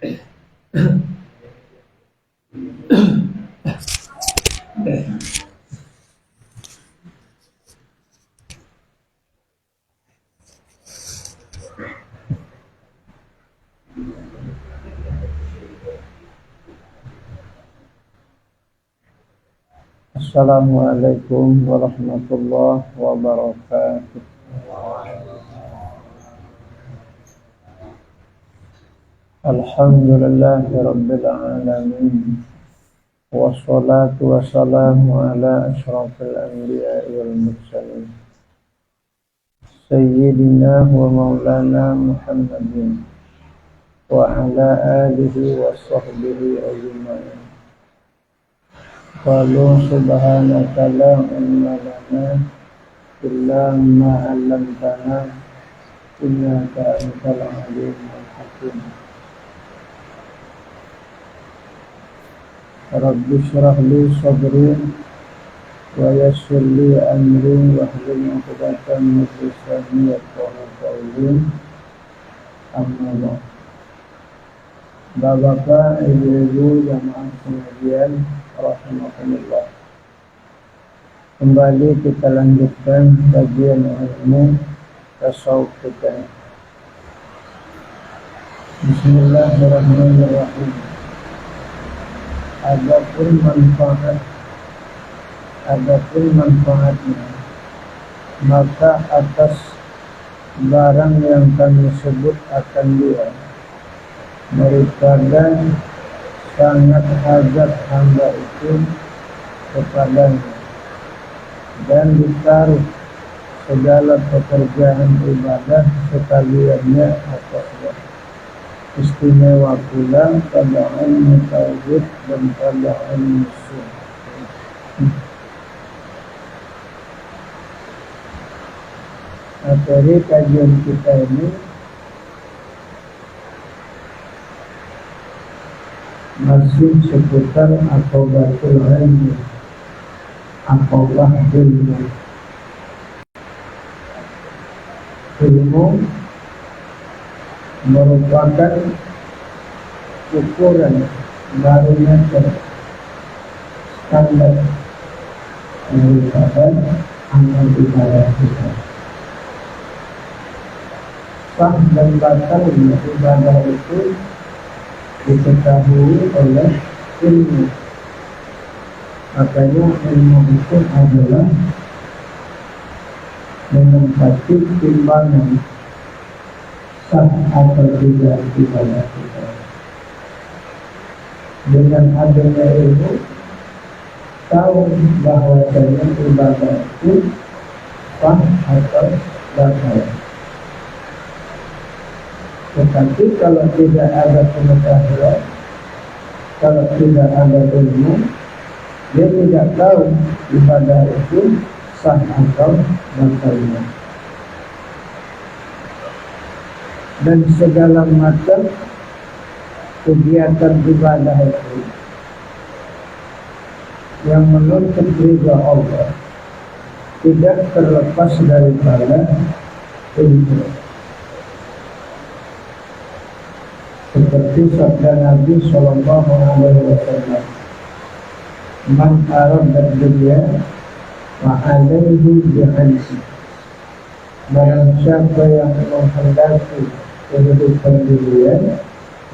Assalamualaikum warahmatullahi wabarakatuh. Alhamdulillahi rabbil alamin. Wassalatu wassalamu ala asyrafil anbiya'i wal mursalin Sayyidina wa maulana Muhammadin wa ala alihi wa sahbihi ajma'in. Qalu subhanaka la ilma lana illa ma 'allamtana innaka antal alimul hakim. Rabbi shrah li sadri wa yassir li amri wahlul 'uqdatam min lisani yafqahu qawli. Amma ba'd. Bapak, ibu-ibu, jamaah sekalian, rahimahumullah. Kembali kita lanjutkan kajian ilmu tasawuf kita. Bismillahirrahmanirrahim. Adapun manfaatnya, maka atas barang yang kami sebut akan dia, daripada sangat hajat hamba itu kepadanya, dan ditaruh segala pekerjaan ibadah sekaliannya atasnya. Istimewa pula pada ilmu tauhid dan pada ilmu sunnah. Materi kajian kita ini masih seputar aqobatul ilmi, aqobah ilmu. Ilmu merupakan ukuran barometer standar daripada amal ibadah kita. Sah dan batalnya ibadah itu diketahui oleh ilmu. Makanya ilmu itu adalah menempati timbangan sah atau tidak ibadah kita. Dengan adanya ilmu, tahu bahwasanya ibadah itu sah atau batal. Tetapi kalau tidak ada pengetahuan, kalau tidak ada ilmu, dia tidak tahu ibadah itu sah atau batalnya. Dan segala macam kegiatan ibadah itu yang menuntut ridha Allah tidak terlepas daripada ilmu. Seperti sabda Nabi Sallallahu Alaihi Wasallam, "Man arada dunya wa alaihi bi'ansi." Barang siapa yang menghendaki kehidupan dunia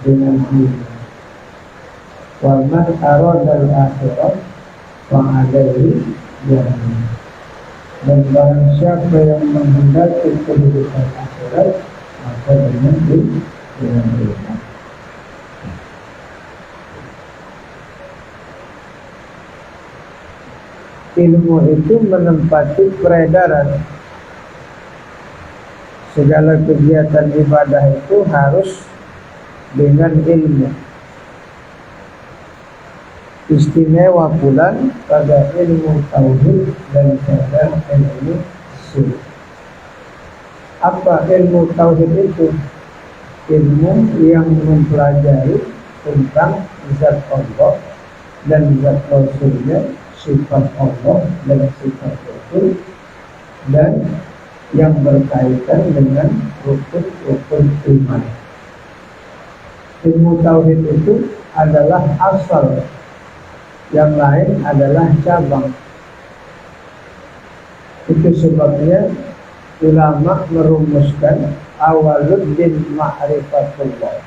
dengan ilmu. Wa man arada al-akhirah wa alaihi bi'ansi. Dan barang siapa yang menghendaki kehidupan akhirat, maka dengan ilmu. Ilmu itu menempati peredaran. Segala kegiatan ibadah itu harus dengan ilmu. Istimewa pula pada ilmu tauhid dan pada ilmu sunnah. Apa ilmu tauhid itu? Ilmu yang mempelajari tentang zat Allah dan zat Rasulnya, sifat Allah dan sifat Rasul, dan yang berkaitan dengan rukun-rukun iman. ilmu tauhid itu adalah asal, yang lain adalah cabang. Itu sebabnya ulama merumuskan awaluddin ma'rifatullah,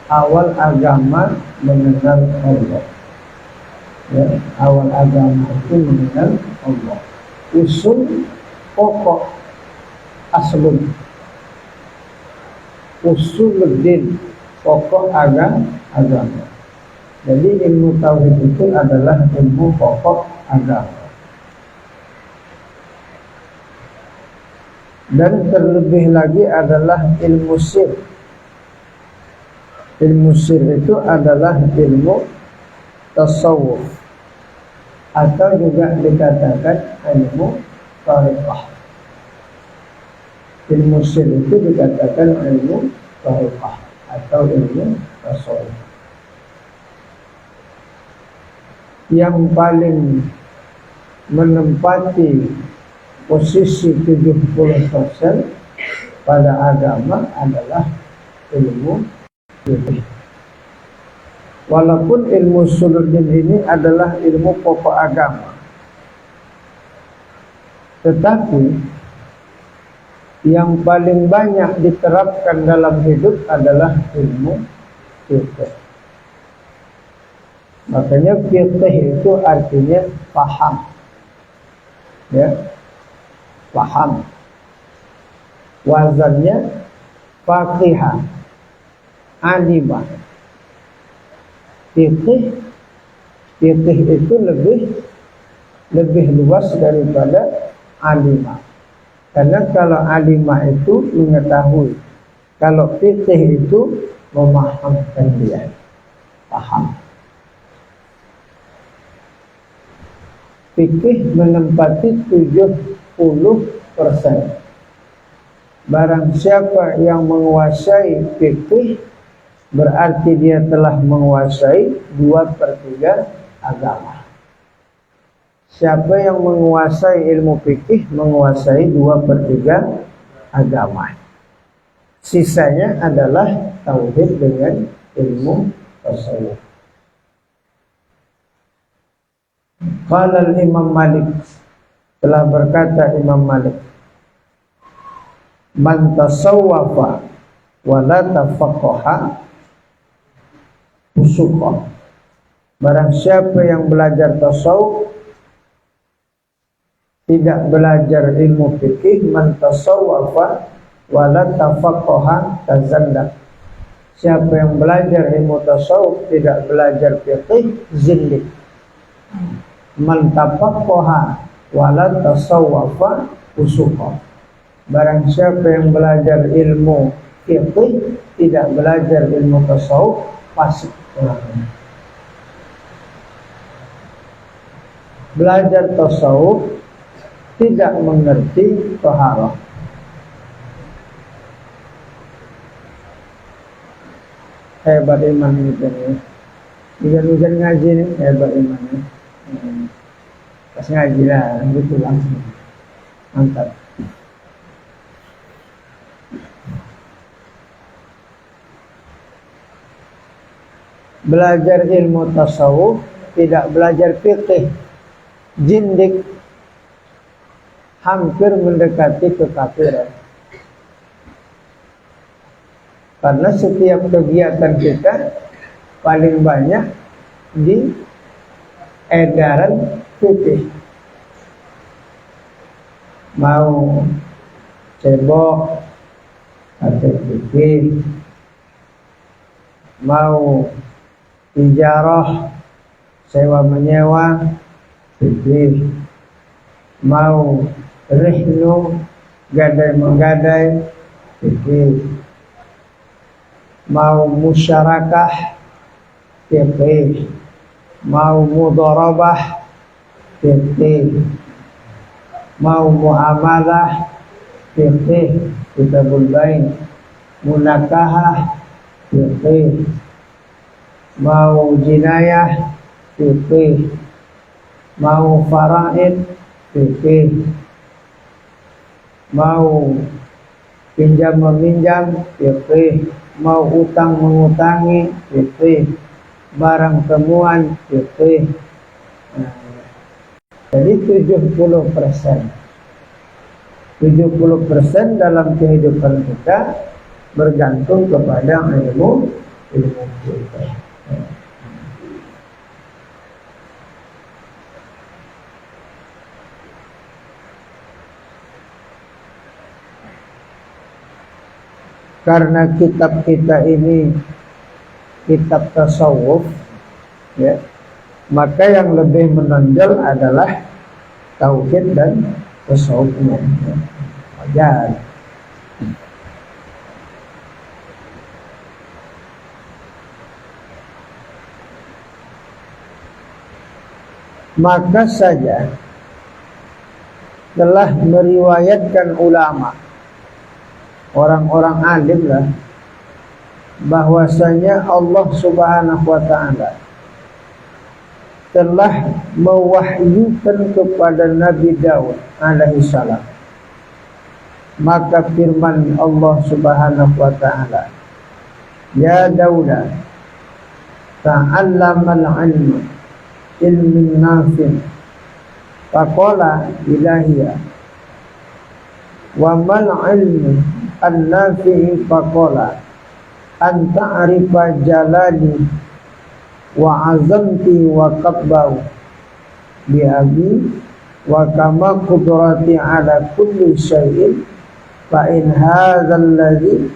awal agama mengenal Allah. Ya, awal agama itu mengenal Allah. Usul pokok aslun, usuluddin pokok agama. Jadi ilmu tauhid itu adalah ilmu pokok agama. Dan terlebih lagi adalah ilmu sir. Ilmu sir itu adalah ilmu tasawuf, atau juga dikatakan ilmu tariqah. Ilmu sir itu dikatakan ilmu tariqah atau ilmu tasawuf. Yang paling menempati posisi 70% pada agama adalah ilmu fikih. Walaupun ilmu usuluddin ini adalah ilmu pokok agama, tetapi yang paling banyak diterapkan dalam hidup adalah ilmu fikih. Makanya fikih itu artinya paham, ya, paham. Wazannya faqihah, alimah. Fikih itu lebih luas daripada alimah. Karena kalau alimah itu mengetahui, kalau fikih itu memahamkan dia, paham. Fikih menempati 70%. Barang siapa yang menguasai fikih, berarti dia telah menguasai 2/3 agama. Siapa yang menguasai ilmu fikih menguasai 2/3 agama. Sisanya adalah tauhid dengan ilmu tasawuf. Qala Imam Malik, telah berkata Imam Malik, man tasawwafa wa la tafaqqaha usuqah. Barang siapa yang belajar tasawuf tidak belajar ilmu fikih, man tasawwafa wa la tafaqqaha tazandak. Siapa yang belajar ilmu tasawuf tidak belajar fikih, zindik. Man tafaqqaha wa la tasawwafa usuqah. Barang siapa yang belajar ilmu fikih tidak belajar ilmu tasawuf, fasik orangnya. Belajar tasawuf tidak mengerti taharah. Hebat iman ini. Hujan-hujan ngaji nih, hebat imannya. Pas ngaji lah, gitu langsung. Mantap. Belajar ilmu tasawuf tidak belajar fikih, jindik, hampir mendekati kekafiran. Karena setiap kegiatan kita paling banyak di edaran fikih. Mau cebok atau fikih, mau ijarah, sewa menyewa, fikih. Mau rihnu, gadai menggadai, fikih. Mau musyarakah, fikih. Mau mudharabah, fikih. Mau muamalah, fikih. Kitabul bain. Munakahah, fikih. Mau jinayah, fikih. Mau faraid, fikih. Mau pinjam meminjam, fikih. mau utang mengutangi fitih, barang temuan fitih. Nah, jadi 70% dalam kehidupan kita bergantung kepada ilmu kita. Karena kitab kita ini kitab tasawuf, ya, maka yang lebih menonjol adalah tauhid dan tasawufnya. Wajar. Maka saja telah meriwayatkan ulama, orang-orang alim lah, bahwasanya Allah Subhanahu wa ta'ala telah mewahyukan kepada Nabi Daud alaihi salam. Maka firman Allah Subhanahu wa ta'ala, ya Daud, ta'allamal ilma ilmin nafi', faqala ilahiyya, wa mal ilmu an-nafi'i, faqala an ta'rifa jalali wa azamti wa qabbahu bi abi wa kama qudrati ala kulli syai'in, fa in hadzal ladzi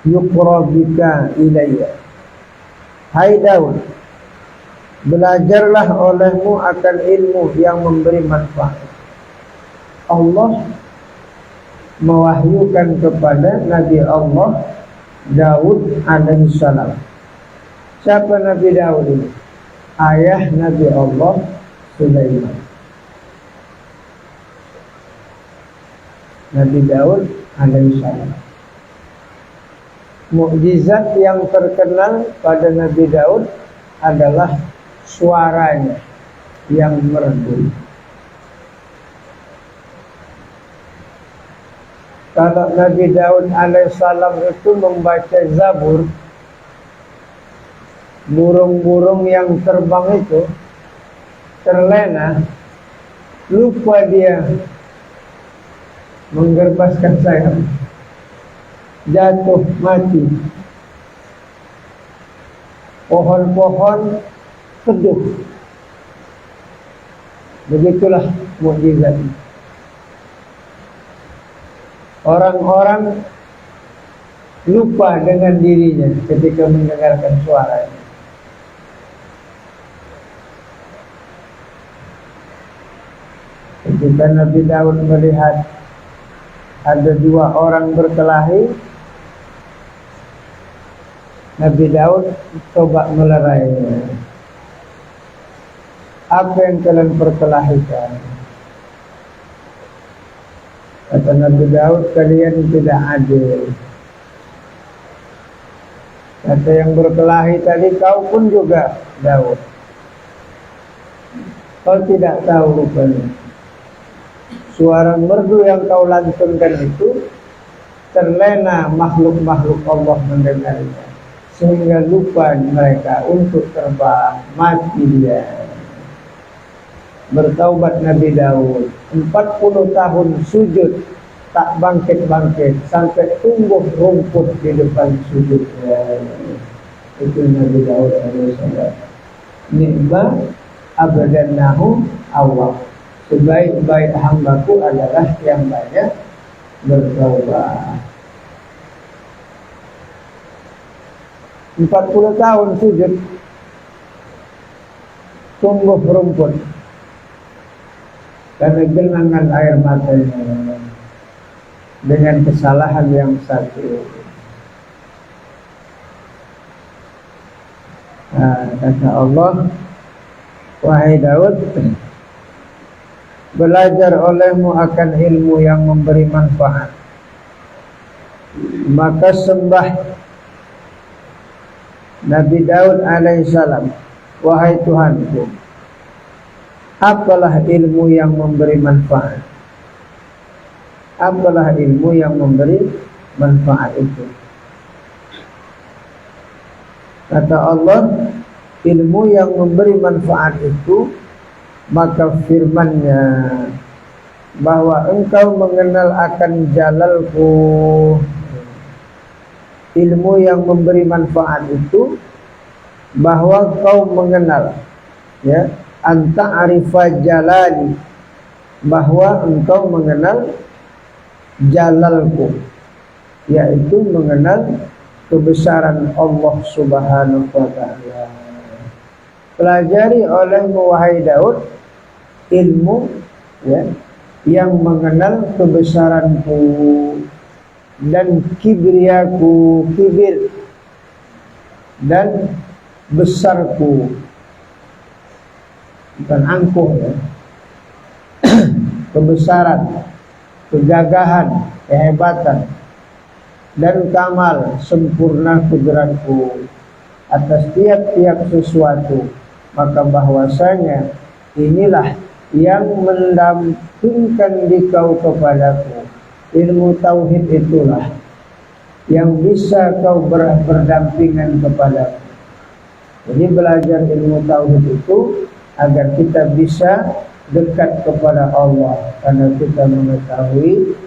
yuqra bika ilayya. Hai Daud, belajarlah olehmu akan ilmu yang memberi manfaat. Allah mewahyukan kepada Nabi Allah Daud alaihi salam. Siapa Nabi Daud ini? Ayah Nabi Allah Sulaiman. Nabi Daud alaihi salam. Mukjizat yang terkenal pada Nabi Daud adalah suaranya yang merdu. Kalau Nabi Daud alaihissalam itu membaca Zabur, burung-burung yang terbang itu terlena, lupa dia menggerbaskan sayap, jatuh mati. Pohon-pohon teduh. Begitulah mukjizat. Orang-orang lupa dengan dirinya ketika mendengarkan suaranya. Ketika Nabi Daud melihat ada dua orang berkelahi, Nabi Daud coba melerainya. Apa yang kalian perkelahikan? Kata Nabi Daud, kalian tidak adil. Kata yang berkelahi tadi, kau pun juga Daud. Kau tidak tahu rupanya. Suara merdu yang kau lantunkan itu terlena makhluk-makhluk Allah mendengarnya, sehingga lupa mereka untuk terbang, mati dia. Bertaubat Nabi Daud, 40 tahun sujud tak bangkit-bangkit sampai tumbuh rumput di depan sujudnya. Itu Nabi Daud alaihissalam. Ni'ma abdannahu awwab. Sebaik-baik hambaku adalah yang banyak bertaubat. 40 tahun sujud, tumbuh rumput karena genangan air matanya dengan kesalahan yang satu. Kata Allah, wahai Daud, belajar olehmu akan ilmu yang memberi manfaat. Maka sembah Nabi Daud alaihissalam, wahai Tuhanku, apalah ilmu yang memberi manfaat? Apalah ilmu yang memberi manfaat itu? Kata Allah, ilmu yang memberi manfaat itu, maka firman-Nya bahwa engkau mengenal akan jalalku. Ilmu yang memberi manfaat itu bahwa kau mengenal, ya, anta arifah jalali, bahwa engkau mengenal jalalku, yaitu mengenal kebesaran Allah Subhanahu wa ta'ala. Pelajari olehmu wahai Daud ilmu, ya, yang mengenal kebesaranku dan kibriaku, kibir dan besarku, bukan angkuh, ya. Kebesaran, kegagahan, kehebatan dan kamal sempurna kudratku atas tiap-tiap sesuatu. Maka bahwasanya inilah yang mendampingkan dikau kepadaku. Ilmu tauhid itulah yang bisa kau berdampingan kepadaku. Jadi belajar ilmu tauhid itu agar kita bisa dekat kepada Allah, karena kita mengetahui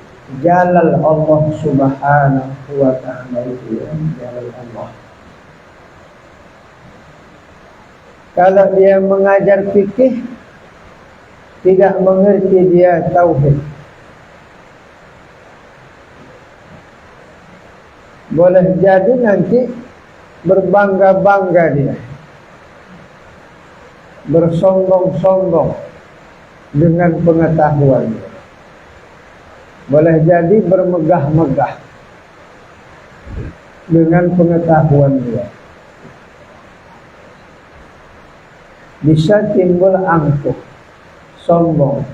jalal Allah Subhanahu wa ta'ala itu, jalal Allah. Kalau dia mengajar fikih tidak mengerti dia tauhid, boleh jadi nanti berbangga-bangga dia, bersombong-sombong dengan pengetahuannya. Boleh jadi bermegah-megah dengan pengetahuan dia. Bisa timbul angkuh, sombong.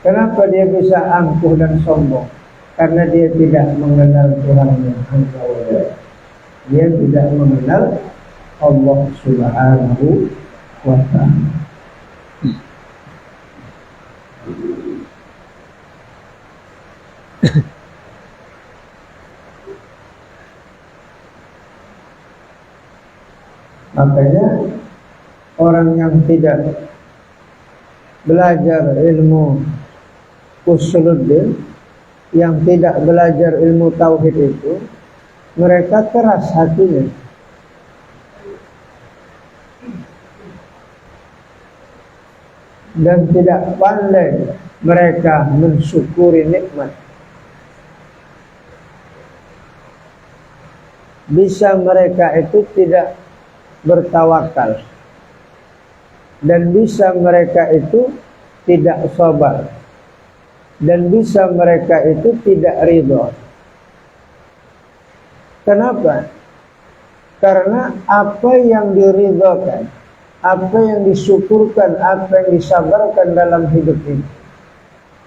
Kenapa dia bisa angkuh dan sombong? Karena dia tidak mengenal Tuhan yang Azza wa Jalla. Dia tidak mengenal Allah Subhanahu wa ta'ala. Makanya orang yang tidak belajar ilmu usuluddin, yang tidak belajar ilmu tauhid itu, mereka keras hatinya. Dan tidak pandai mereka mensyukuri nikmat. Bisa mereka itu tidak bertawakal, dan bisa mereka itu tidak sabar, dan bisa mereka itu tidak ridho. Kenapa? Karena apa yang diridhokan, apa yang disyukurkan, apa yang disabarkan dalam hidup ini,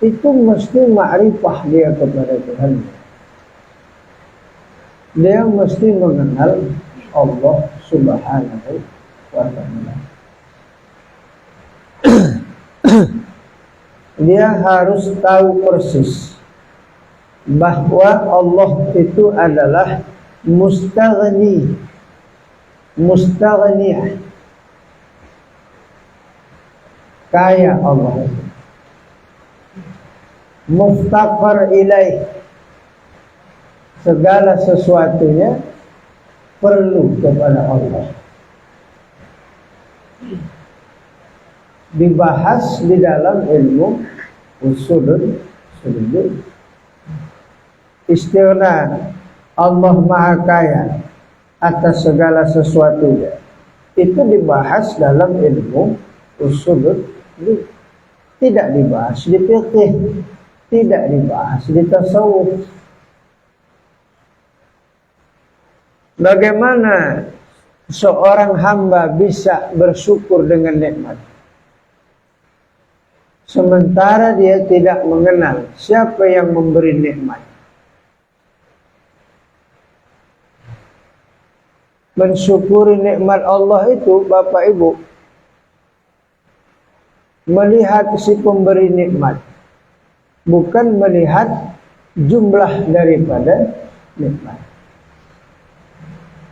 itu mesti ma'rifah dia kepada Tuhan. Dia mesti mengenal Allah Subhanahu wa ta'ala. Dia harus tahu persis bahwa Allah itu adalah mustaghni, mustaghniyah, kaya Allah, muftaqar ilaih, segala sesuatunya perlu kepada Allah. Dibahas di dalam ilmu usuluddin. Istighna, Allah Maha Kaya atas segala sesuatunya, itu dibahas dalam ilmu usuluddin. Tidak dibahas di fikih, tidak dibahas di tasawuf. Bagaimana seorang hamba bisa bersyukur dengan nikmat sementara dia tidak mengenal siapa yang memberi nikmat? Mensyukuri nikmat Allah itu, Bapak Ibu, melihat si pemberi nikmat, bukan melihat jumlah daripada nikmat.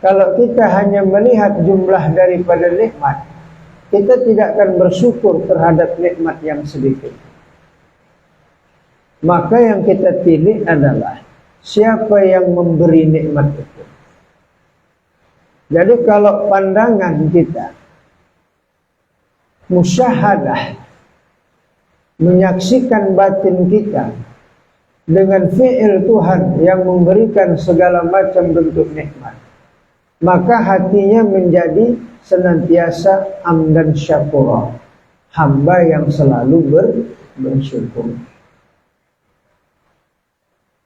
Kalau kita hanya melihat jumlah daripada nikmat, kita tidak akan bersyukur terhadap nikmat yang sedikit. Maka yang kita pilih adalah siapa yang memberi nikmat itu. Jadi kalau pandangan kita musyahadah, menyaksikan batin kita dengan fi'il Tuhan yang memberikan segala macam bentuk nikmat, maka hatinya menjadi senantiasa amdan syakura, hamba yang selalu bersyukur.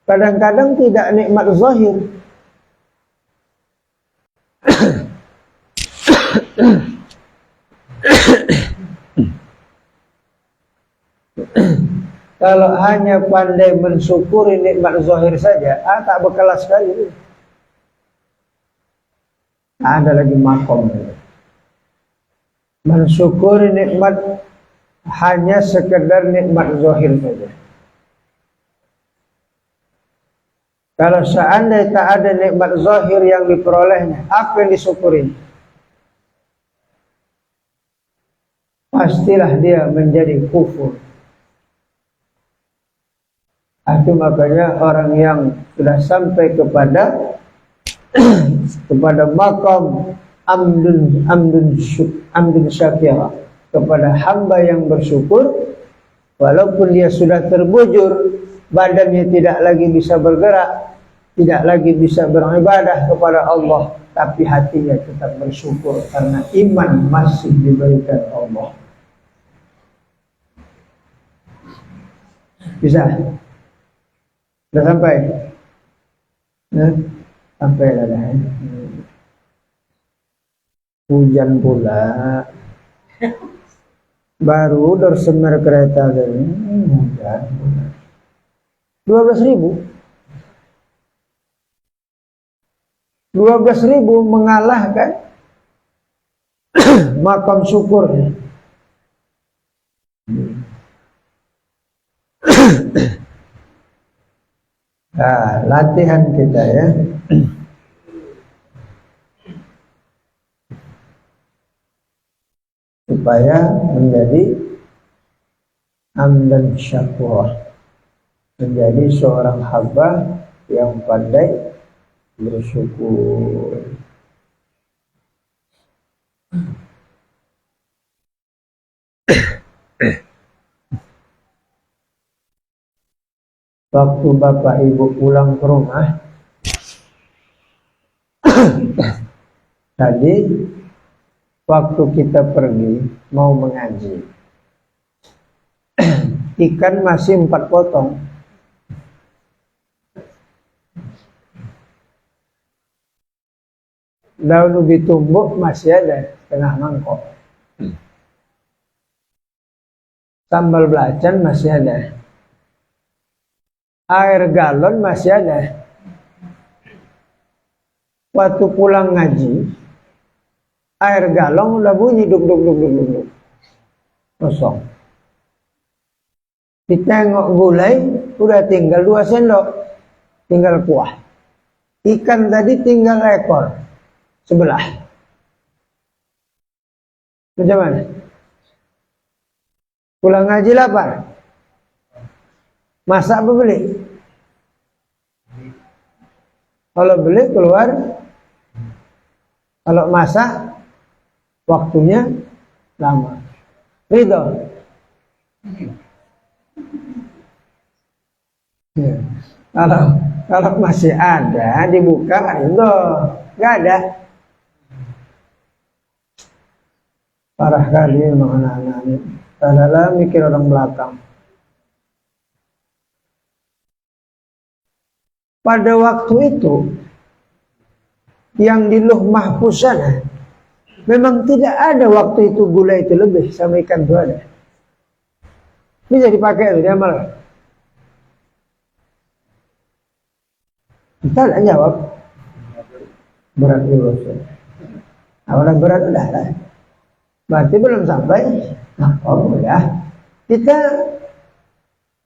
Kadang-kadang tidak nikmat zahir. Kalau hanya pandai mensyukuri nikmat zahir saja, tak berkelas sekali. Ada lagi makom. Mensyukuri nikmat hanya sekedar nikmat zahir saja. Kalau seandainya tak ada nikmat zahir yang diperolehnya, apa yang disyukuri? Pastilah dia menjadi kufur. Itu makanya orang yang sudah sampai kepada makam amdun syakira, kepada hamba yang bersyukur, walaupun dia sudah terbujur, badannya tidak lagi bisa bergerak, tidak lagi bisa beribadah kepada Allah, tapi hatinya tetap bersyukur karena iman masih diberikan Allah. Bisa? Sudah sampai? Sampai dah. Hujan pula. Baru tersemer kereta tadi. Hujan pula. 12.000. 12.000 mengalahkan makam syukurnya. Nah, latihan kita ya. Supaya menjadi amdan syakur, menjadi seorang hamba yang pandai bersyukur. Waktu bapak ibu pulang ke rumah tadi, waktu kita pergi mau mengaji, ikan masih 4 potong. Daun ubi tumbuk masih ada setengah mangkok. Sambal belacan masih ada. Air galon masih ada. Waktu pulang ngaji, air galon udah bunyi duk. Kosong. Ditengok gulai udah tinggal 2 sendok. Tinggal kuah. Ikan tadi tinggal ekor sebelah. Macam mana? Pulang ngaji lapar. Masak apa beli? Kalau beli keluar. Kalau masak waktunya lama. Ridho. Ya. Kalau masih ada dibuka ridho. Nggak ada. Parah kali memang anak-anak ini. Padahal mikir orang belakang. Pada waktu itu yang di Lauh Mahfuz sana memang tidak ada waktu itu gula itu lebih sama ikan itu ada. Bisa dipakai itu dia malah. Kita tidak jawab. Berat dulu. Awalnya berat udah lah. Berarti belum sampai. Nah, udah. Kita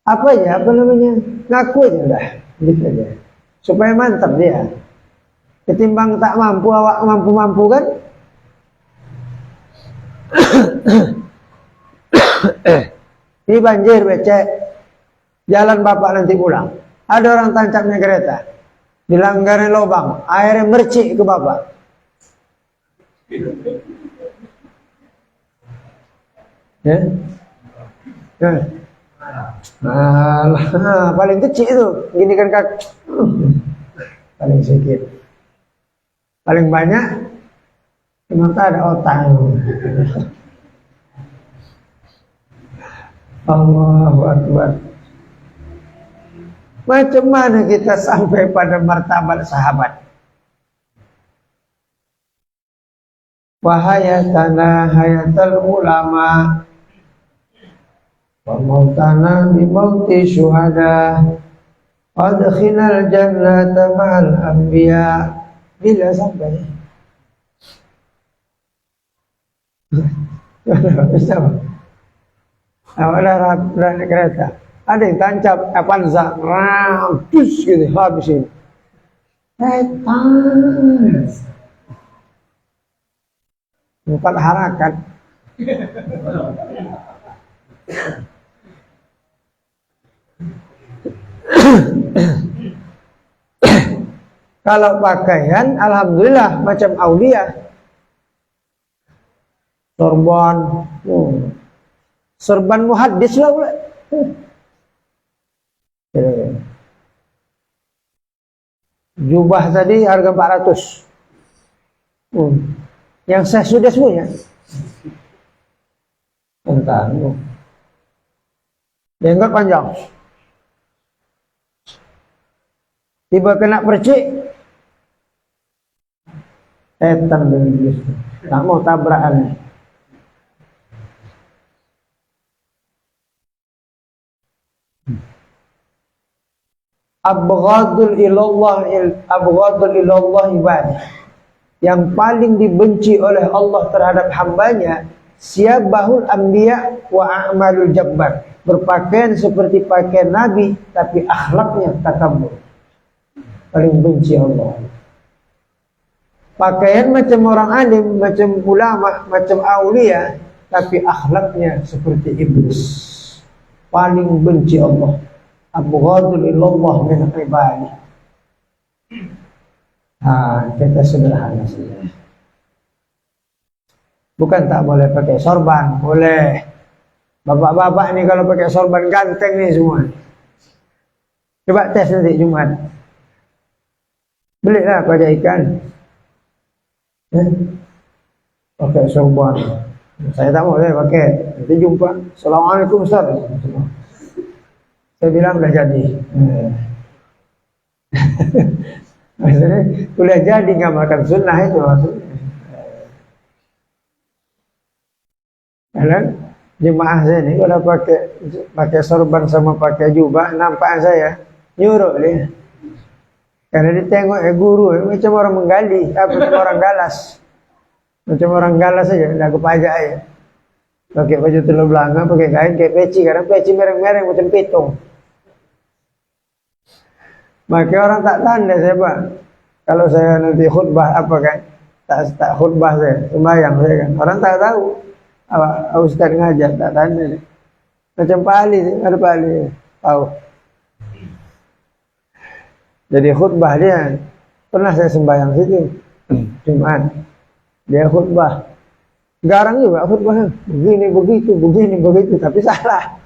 apa namanya? ngaku aja dah, gitu aja. Supaya mantap dia. Ketimbang tak mampu, awak mampu-mampu kan? Ini banjir becek, jalan bapak nanti pulang. Ada orang tancapnya kereta, dilanggarin lubang, airnya mercik ke bapak. Ya, nah, paling kecil itu, gini kan kak, paling sedikit, paling banyak, cuma tak ada otak. Allahu Akbar. Macam mana kita sampai pada martabat sahabat? Wahayatana hayatal ulama, wa mautana bi mauti syuhada, adkhilal jannata ma'al anbiya. Bila sampai? Awalnya naik kereta, ada yang tancap Avanza, rampus gitu, habis ini. Setan. 4 harakat. Kalau pakaian, alhamdulillah macam aulia. Sorban muhaddis lah pula. Jubah tadi harga 400. Yang saya sudah semuanya. Entah. Jenggot panjang. Tiba kena percik. Setan begitu. Tak mau tabrakan. Abghadul ilallah ibadah. Yang paling dibenci oleh Allah terhadap hambanya, siyabahul anbiya wa a'malul jabbar. Berpakaian seperti pakaian nabi tapi akhlaknya takabur. Paling benci Allah. Pakaian macam orang alim, macam ulama, macam aulia, tapi akhlaknya seperti iblis. Paling benci Allah. Abghadul ilallah min ibadah. Kita sederhana saja. Bukan tak boleh pakai sorban, boleh. Bapak-bapak ni kalau pakai sorban ganteng ni semua. Coba tes nanti Jumat. Belilah pada ikan. Pakai sorban. Saya tak mau saya pakai. Nanti jumpa. Assalamualaikum Ustaz. Saya bilang dah jadi. Maksudnya sudah jadi ngamalkan sunnah itu maksudnya. Karena jemaah saya ini kalau pakai sorban sama pakai jubah, nampak saya nyuruh dia. Karena ditengok guru macam orang menggali, macam orang galas. Macam orang galas saja, dah kepajak aja. Pakai baju telur belanga, pakai kain kayak peci, karena peci mereng-mereng macam pitung. Maka orang tak tanda saya Pak. Kalau saya nanti khutbah apa kan, tak khutbah saya, sembahyang saya kan. Orang tak tahu. Ustaz ngajar tak tanda. Macam Pak Ali, ada Pak Ali tahu. Jadi khutbah dia, pernah saya sembahyang situ Jumat. Dia khutbah. Garang juga khutbah. Begini begitu, tapi salah.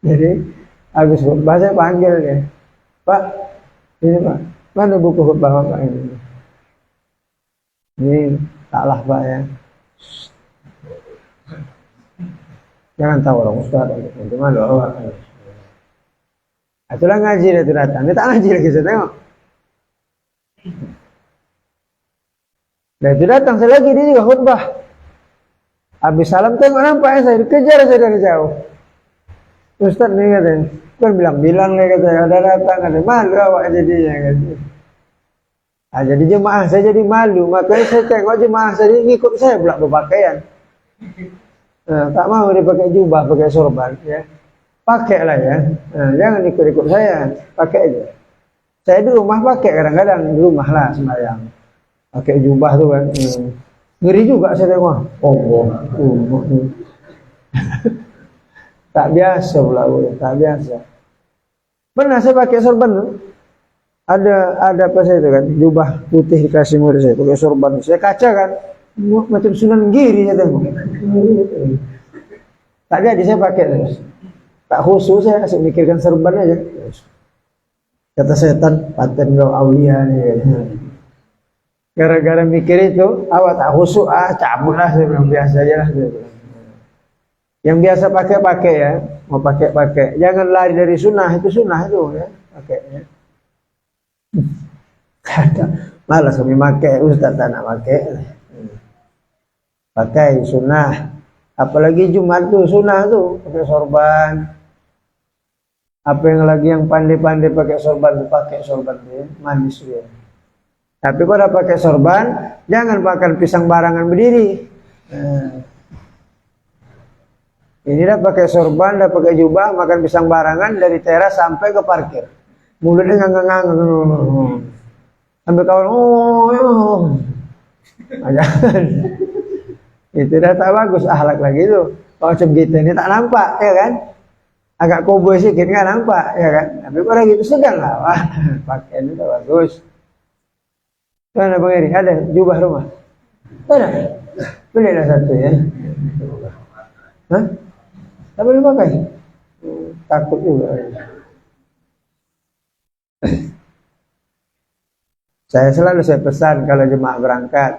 Jadi habis khutbah saya panggil dia, Pak, ini Pak, mana buku khutbah Bapak ini? Ini salah Pak ya. Jangan tahu orang Ustaz, nanti malu awak. Itulah ngaji dia tu datang, dia tak ngaji lagi saya tengok. Dan itu datang saya lagi, dia juga khutbah. Habis salam tengok nampak saya, dikejar saya dari jauh. Ustaz ni katanya, kan bilang-bilang ni katanya, ada datang, ada malu awak jadinya katanya. Jadi jemaah saya jadi malu, makanya saya tengok jemaah saya ngikut saya pula berpakaian. Tak mau dia pakai jubah, pakai sorban, ya. pakailah ya. Nah, jangan ikut-ikut saya, pakai aja. Saya di rumah pakai kadang-kadang di rumah lah sembahyang. Pakai jubah tuh kan. Ngeri juga saya tengok. Tak biasa pula, tak biasa. Pernah saya pakai sorban tuh. Ada apa saya itu kan, jubah putih dikasih murid saya, pakai sorban. Saya kaca kan, macam Sunan Giri saya tengok. Tak jadi saya pakai terus. Tak khusus saya mikirkan sorban aja. Kata setan, paten kau aulia nih. Gara-gara mikir itu, awak tak khusus, cabut lah saya bilang, biasa aja lah saya bilang. Yang biasa pakai ya, mau pakai. Jangan lari dari sunnah, itu sunnah itu ya, pakai ya. Malas kami pakai, Ustaz tak nak pakai sunnah. Apalagi Jumat tuh sunnah tuh, pakai sorban. Apa yang pandai-pandai pakai sorban ya, manis ya. Tapi kalau pakai sorban, jangan makan pisang barangan berdiri. Ini dah pakai sorban, dah pakai jubah, makan pisang barangan dari teras sampai ke parkir. Mulutnya ngangang-ngangang. Sampai kawan, jangan. Itu dah tak bagus akhlak lagi tu. Kalau macam kita ni tak nampak, ya kan? Agak koboi sikit kan nampak, ya kan? Tapi kalau gitu sedang lah, pakaian itu tak bagus. Mana Bang Eri? Ada jubah rumah? Ada? Belilah satu ya. Hah? Tak boleh pakai? Takut juga. Saya pesan kalau jemaah berangkat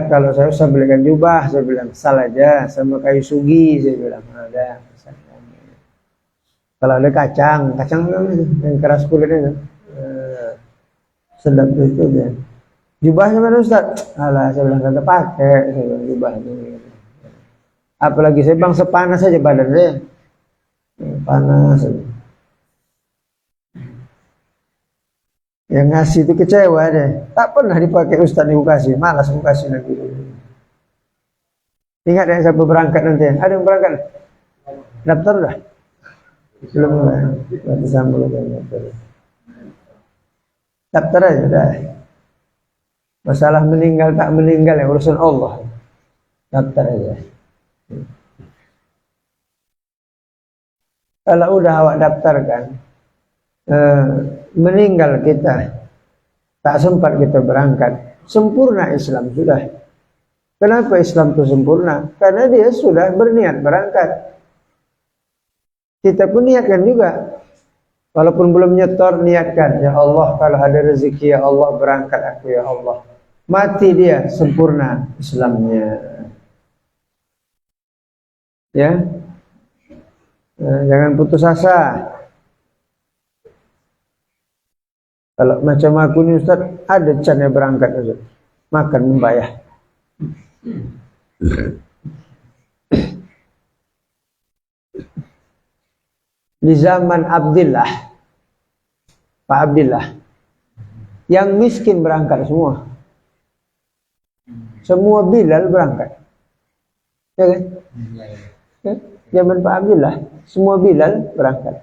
kalau saya belikan jubah, saya bilang asal aja sama kayu sugi, saya bilang ada. Kalau ada kacang yang keras kulitnya, sedap itu dia. Jubahnya mana Ustaz? Alah, saya bilang kata pakai, saya bilang jubahnya. Apalagi saya bang sepanas saja badannya, panas. Yang ngasih itu kecewa deh. Tak pernah dipakai Ustaz ibu kasih, malas aku kasih lagi. Ingat ya siapa berangkat nanti? Ada yang berangkat? Daftar dah? Belum lah. Berarti sambung lagi. Daftar aja dah. Masalah meninggal tak meninggal yang urusan Allah. Daftar aja. Kalau udah awak daftarkan, meninggal kita, tak sempat kita berangkat, sempurna Islam sudah. Kenapa Islam itu sempurna? Karena dia sudah berniat berangkat. Kita pun niatkan juga. Walaupun belum nyetor, niatkan. Ya Allah, kalau ada rezeki, ya Allah, berangkat aku, ya Allah. Mati dia, sempurna Islamnya. Ya, jangan putus asa. Kalau macam aku ni Ustaz, ada cannya berangkat Ustaz. Makan membayar. Di zaman Abdillah, Pak Abdillah, yang miskin berangkat semua. Semua Bilal berangkat. Ya kan? Ya? Zaman Pak Abdillah, semua Bilal berangkat.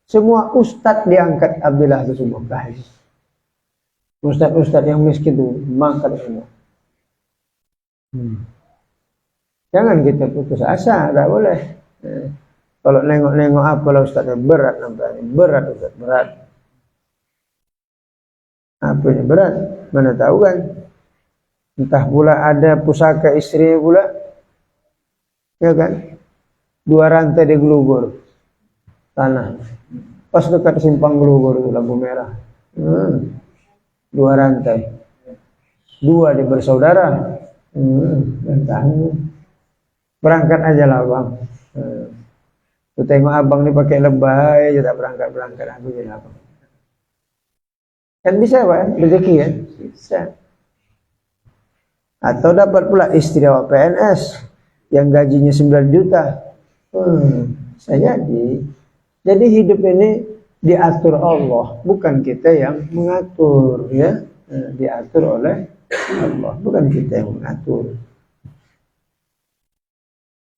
Semua ustadz diangkat Abdillah itu semua. Ustadz yang miskin itu mangkat semua. Jangan kita putus asa, tak boleh. Kalau nengok-nengok apa lah ustadz berat nampaknya, berat. Apa ini berat? Mana tahu kan? Entah pula ada pusaka istri pula, ya kan? 2 rantai digelubur tanah. Pas dekat simpang gelubur itu lampu merah. 2 rantai. 2 dia bersaudara. Berangkat aja lah bang. Aku tengok abang ni pakai lebay aja tak berangkat. Aku jadi apa? Kan bisa Pak, rezeki kan? Bisa. Atau dapat pula istri awak PNS yang gajinya 9 juta. Bisa jadi. Jadi hidup ini diatur Allah, bukan kita yang mengatur, ya. Diatur oleh Allah, bukan kita yang mengatur.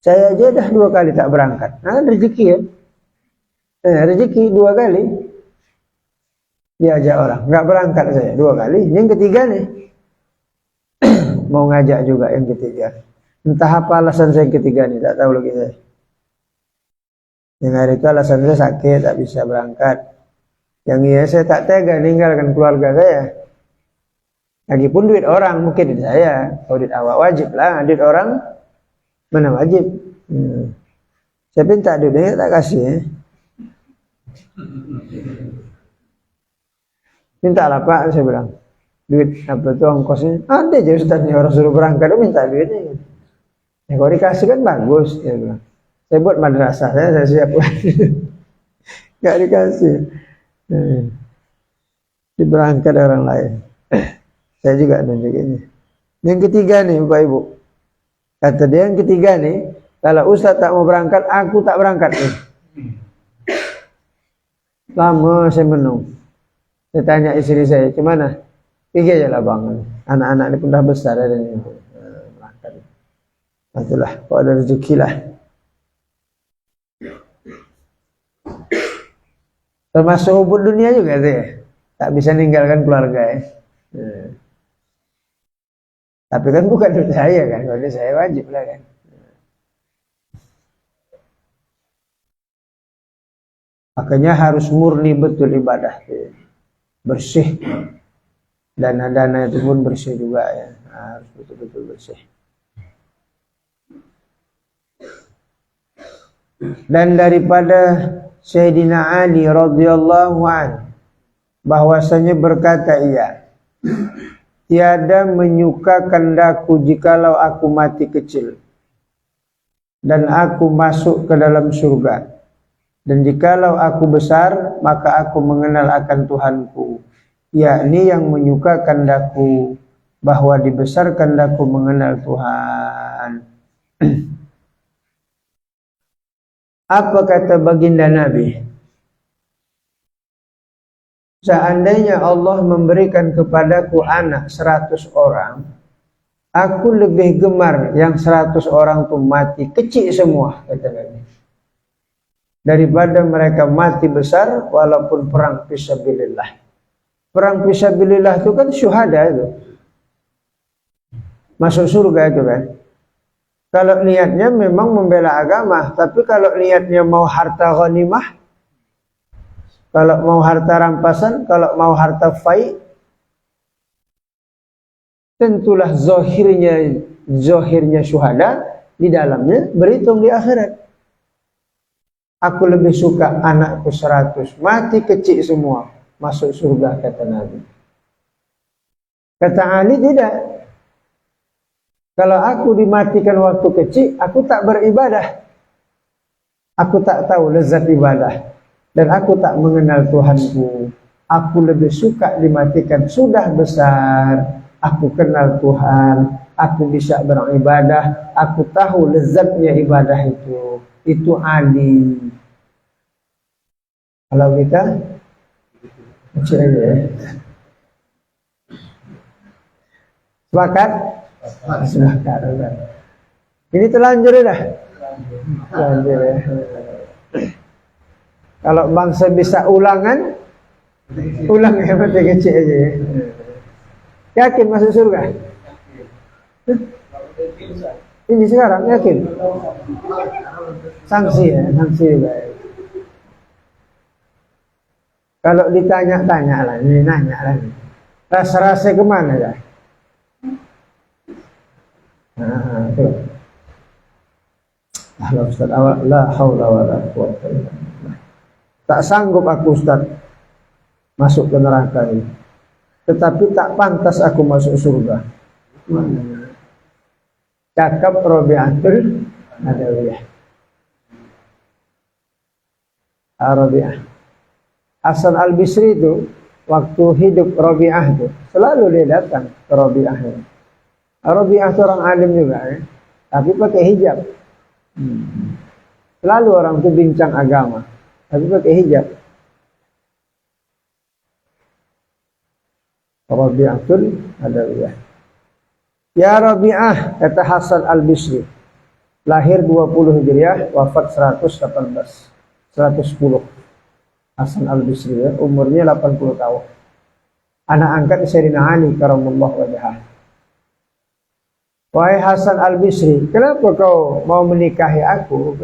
Saya aja dah 2 kali tak berangkat. Nah, rezeki ya. Rezeki 2 kali. Diajak orang. Nggak berangkat saya 2 kali. Yang ketiga nih. Mau ngajak juga yang ketiga. Entah apa alasan saya yang ketiga nih. Tak tahu lagi saya. Yang hari itu alasan saya sakit. Tak bisa berangkat. Yang iya saya tak tega ninggalkan keluarga saya. Lagipun duit orang. Mungkin duit saya. Kalau duit awak wajib lah. Duit orang mana wajib. Saya minta duitnya tak kasih ya. Minta lah Pak, saya bilang. Duit apa tuh ongkosnya? Ada aja Ustaznya orang suruh berangkat, minta duitnya. Ya kalau dikasih kan bagus, dia bilang. Saya buat madrasah, saya siap. Gak dikasih. Diberangkat orang lain. Saya juga nunjuk ini. Yang ketiga nih Bapak Ibu. Kata dia yang ketiga nih, kalau Ustaz tak mau berangkat, aku tak berangkat nih. Lama saya menung. Saya tanya istri saya, gimana? Pergi aja lah bang. Anak-anak ini pun dah besar ada nih. Berangkat. Itulah, kok ada rezeki lah. Termasuk hubud dunia juga saya. Tak bisa ninggalkan keluarga ya. Tapi kan bukan duit saya kan, kalau saya wajib lah kan. Makanya harus murni betul ibadah, bersih. Dana-dana itu pun bersih juga ya, harus betul-betul bersih. Dan daripada Sayyidina Ali radhiyallahu anhu bahwasanya berkata ia, tiada menyukakan daku jikalau aku mati kecil dan aku masuk ke dalam surga. Dan jikalau aku besar, maka aku mengenal akan Tuhanku, yakni yang menyukakan daku, bahwa dibesarkan daku mengenal Tuhan. Apa kata baginda Nabi? Seandainya Allah memberikan kepadaku anak 100 orang, aku lebih gemar yang 100 orang itu mati kecil semua, kata Nabi, daripada mereka mati besar walaupun perang fisabilillah. Perang fisabilillah itu kan syuhada itu. Masuk surga itu kan. Kalau niatnya memang membela agama, tapi kalau niatnya mau harta ghanimah, kalau mau harta rampasan, kalau mau harta fai, tentulah zahirnya syuhada, di dalamnya berhitung di akhirat. Aku lebih suka anakku 100 mati kecil semua masuk surga, kata Nabi. Kata Ali tidak. Kalau aku dimatikan waktu kecil, aku tak beribadah. Aku tak tahu lezat ibadah. Dan aku tak mengenal Tuhanku. Aku lebih suka dimatikan sudah besar. Aku kenal Tuhan. Aku bisa beribadah. Aku tahu lezatnya ibadah itu. Itu Ali. Kalau kita kecil aja ya. Sepakat? Sepakat. Ini terlanjur dah. Terlanjur ya. Kalau bangsa bisa ulangan, ulang ya, berarti kecil aja ya. Yakin masuk surga? Ini sekarang yakin? Sanksi ya, sanksi juga ya. Kalau ditanya-tanya lah, ini nanya lah. Rasa-rasa kemana ya? Nah, itu. Allah Ustaz, la haula wa la quwwata illa billah. Tak sanggup aku Ustaz masuk ke neraka ini. Tetapi tak pantas aku masuk surga. Cakap Rabi'atul Adawiyah. Rabi'ah. Hasan Al-Bisri itu waktu hidup Rabi'ah itu selalu dia datang ke Rabi'ah ini. Rabi'ah itu orang alim juga ya, tapi pakai hijab. Selalu orang itu bincang agama, tapi pakai hijab. Rabi'atul Adawiyah. Ya Rabi'ah, kata Hasan Al-Bisri, Lahir 20 Hijriah, wafat 110. Hasan al-Bisri ya, umurnya 80 tahun. Anak angkat Sayyidina Ali karamallahu wajhah. Wahai Hasan al-Bisri, kenapa kau mau menikahi aku?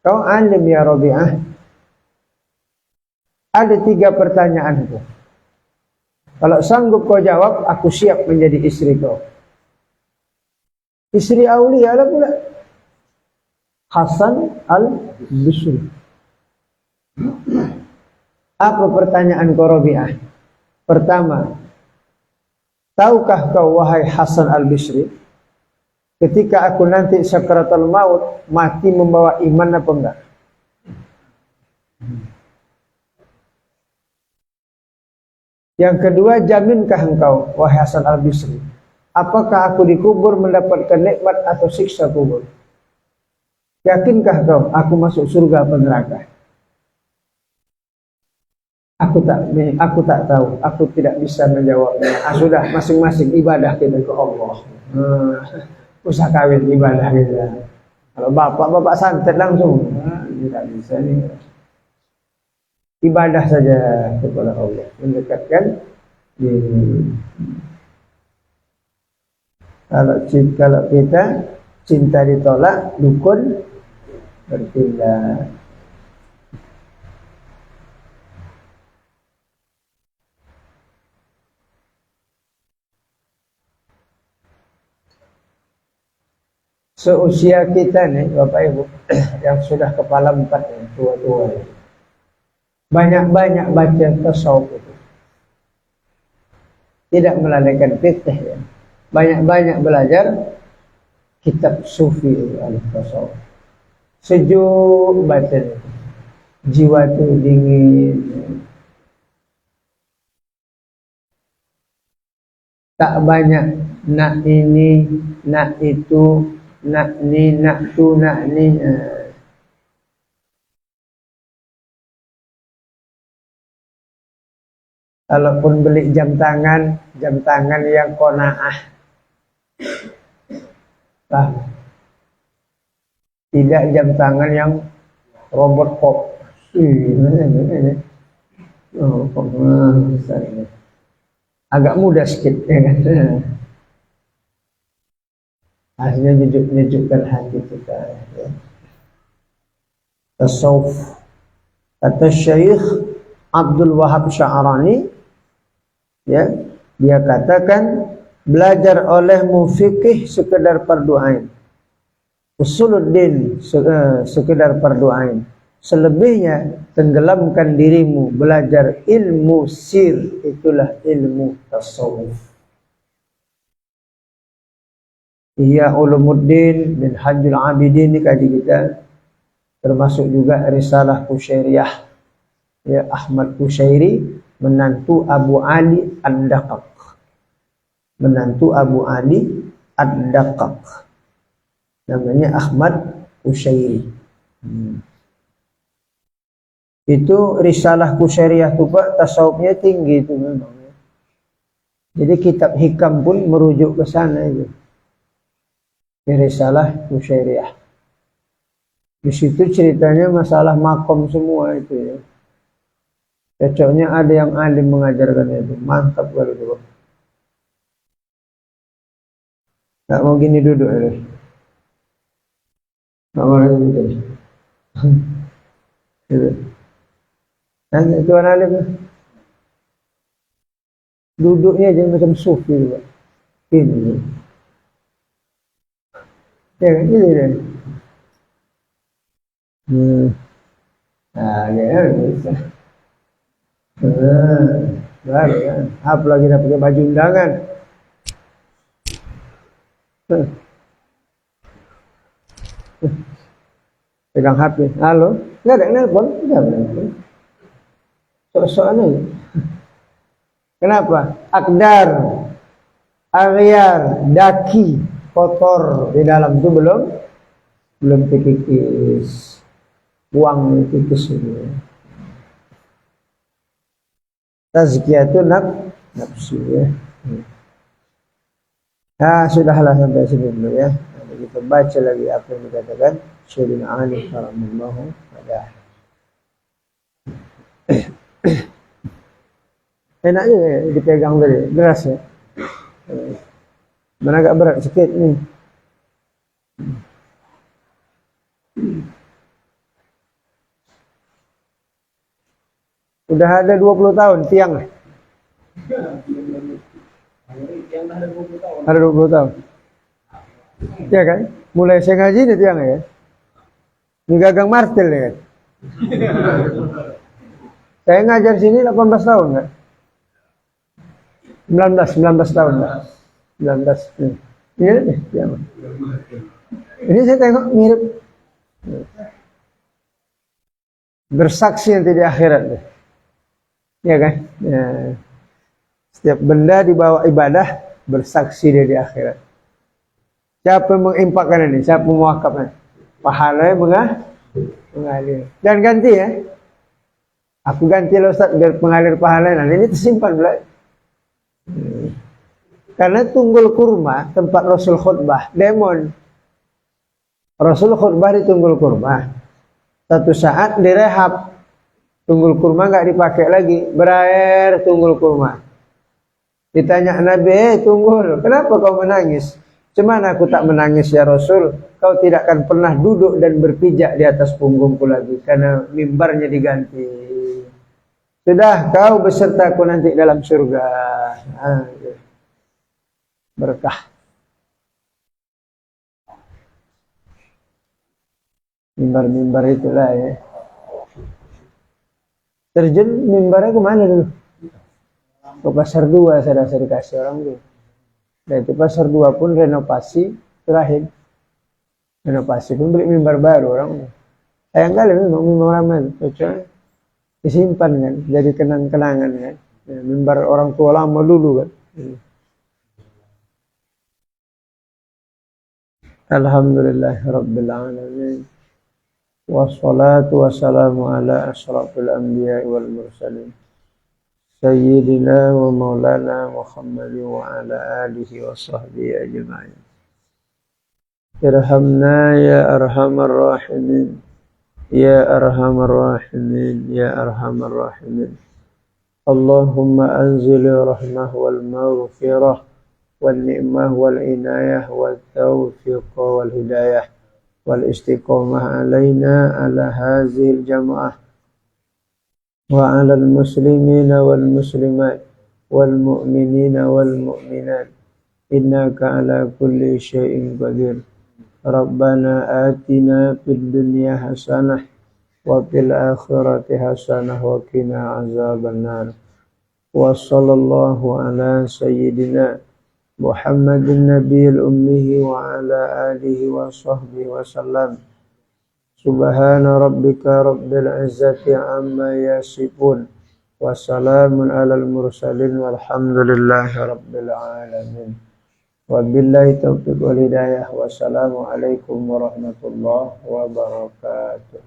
Kau alim ya Rabi'ah. Ada 3 pertanyaanku. Kalau sanggup kau jawab, aku siap menjadi istri kau. Istri aulia lah pula. Hasan al-Bisri. Apa pertanyaan kau Rabi'ah? Pertama, tahukah kau wahai Hasan al-Bisri, ketika aku nanti sakaratul maut, mati membawa iman apa enggak? Yang kedua, jaminkah engkau wahai Hasan al-Bisri, apakah aku dikubur mendapatkan nikmat atau siksa kubur? Yakinkah kau aku masuk surga atau neraka? Aku tak tahu, aku tidak bisa menjawabnya. Sudah, masing-masing ibadah kita ke Allah. Usah kawin ibadah kita. Kalau bapak santet langsung, tidak bisa nih. Ibadah saja kepada Allah, mendekatkan diri. Kalau kita cinta ditolak, dukun bertindak. Seusia kita nih Bapak Ibu yang sudah kepala 4 ya, tua-tua ya. Banyak-banyak baca tasawuf itu. Tidak melalaikan fikih ya. Banyak-banyak belajar kitab sufi al-tasawuf. Sejuk batin. Jiwa itu dingin. Tak banyak nak ini, nak itu, nak ni, nak tu, nak ni. Kalaupun beli jam tangan yang qanaah. Tidak jam tangan yang robot pop. Agak mudah sedikit ya kan. Akhirnya nyejukkan hati kita ya. Tasawuf. Kata Syekh Abdul Wahab Sya'rani ya, dia katakan belajar olehmu fikih sekedar fardu ain, usuluddin sekedar fardu ain, selebihnya tenggelamkan dirimu belajar ilmu sir, itulah ilmu tasawuf. Iya Ulumuddin bin Hajjul Abidin ini kaji kita, termasuk juga risalah Qusyairiyah ya, Ahmad Qusyairi, menantu Abu Ali Ad-Daqqaq. Menantu Abu Ali Ad-Daqqaq. Namanya Ahmad Qusyairi. Itu risalah Qusyairiyah itu Pak, tasawufnya tinggi itu memang. Jadi kitab hikam pun merujuk ke sana itu. Risalah Qusyairiyah. Di situ ceritanya masalah makom semua itu ya. Cocoknya ada yang alim mengajarkan itu. Mantap kalau itu. Gak mau gini duduk ya. Gak mau gini. Gitu. Dan Tuan alim duduknya jadi macam sufi juga. Ini. Ya kan? Ini dia. Nah, ya bisa. Baru kan. Apalagi dah pakai baju undangan. Pegang HP. Halo. Nggak ada yang nelpon. Nggak ada yang nelpon. Sok-sokan aja. Kenapa? Akdar, aghiyar, daki, kotor di dalam itu belum dikikis. Buang dikikis itu. Tazkiyatun nafsu ya. Nah, sudahlah sampai sini dulu ya. kita baca lagi apa yang dikatakan Sayyidina Ali karamallahu wajhahu. Enaknya dipegang tadi, deras ya. Mana agak berat sikit nih. Udah ada 20 tahun tiang. Ada 20 tahun. Ya kan? Mulai saya ngaji nih tiang ya. Ini gagang martil ya kan? Saya ngajar sini 18 tahun kan? 19 tahun kan? 19. Mirip nih tiang. Ini saya tengok mirip. Bersaksi nanti di akhirat deh. Ya kan? Ya. Setiap benda dibawa ibadah bersaksi dia di akhirat. Siapa yang mengimpakkan ini? Siapa yang mewakafnya? Pahalanya mengalir. Dan ganti ya. Aku ganti loh Ustaz biar pengalir pahalanya. Nah, ini tersimpan pula. Karena Tunggul Kurma tempat Rasul khutbah, demon. Rasul khutbah di Tunggul Kurma. Satu saat direhab. Tunggul kurma nggak dipakai lagi, berair tunggul kurma. Ditanya Nabi, Tunggul, kenapa kau menangis? Cuman aku tak menangis ya Rasul, kau tidak akan pernah duduk dan berpijak di atas punggungku lagi, karena mimbarnya diganti. Sudah, kau besertaku nanti dalam surga. Berkah. Mimbar-mimbar itulah ya. Terjun mimbarnya kemana dulu? Ke Pasar 2 saya dikasih orang dulu. Dan itu Pasar 2 pun renovasi terakhir. Renovasi pun beli mimbar baru orang. Sayang kali memang mimbar ramai. Kecuali disimpan kan. Jadi kenang-kenangan kan. Ya, mimbar orang tua lama dulu kan. Alhamdulillah Rabbil Alamin. Wassalatu wassalamu ala ashrafil anbiya wal mursalin Sayyidina wa maulana Muhammadin wa ala alihi wa sahbihi ajma'in. Irhamna ya arhamar rahimin. Ya arhamar rahimin. Ya arhamar rahimin. Allahumma anzil rahmah wal maghfirah wal ni'mah wal inayah wal taufiq wal hidayah والاستقامة علينا على هذه الجماعة وعلى المسلمين والمسلمات والمؤمنين والمؤمنات إنك على كل شيء قدير ربنا آتنا في الدنيا حسنة وفي الآخرة حسنة وقنا عذاب النار وصلى الله على سيدنا محمد النبي الأمي وعلى آله وصحبه وسلم سبحان ربك رب العزة عما يصفون وسلام على المرسلين والحمد لله رب العالمين وبالله التوفيق والهداية والسلام عليكم ورحمة الله وبركاته.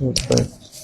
Okay.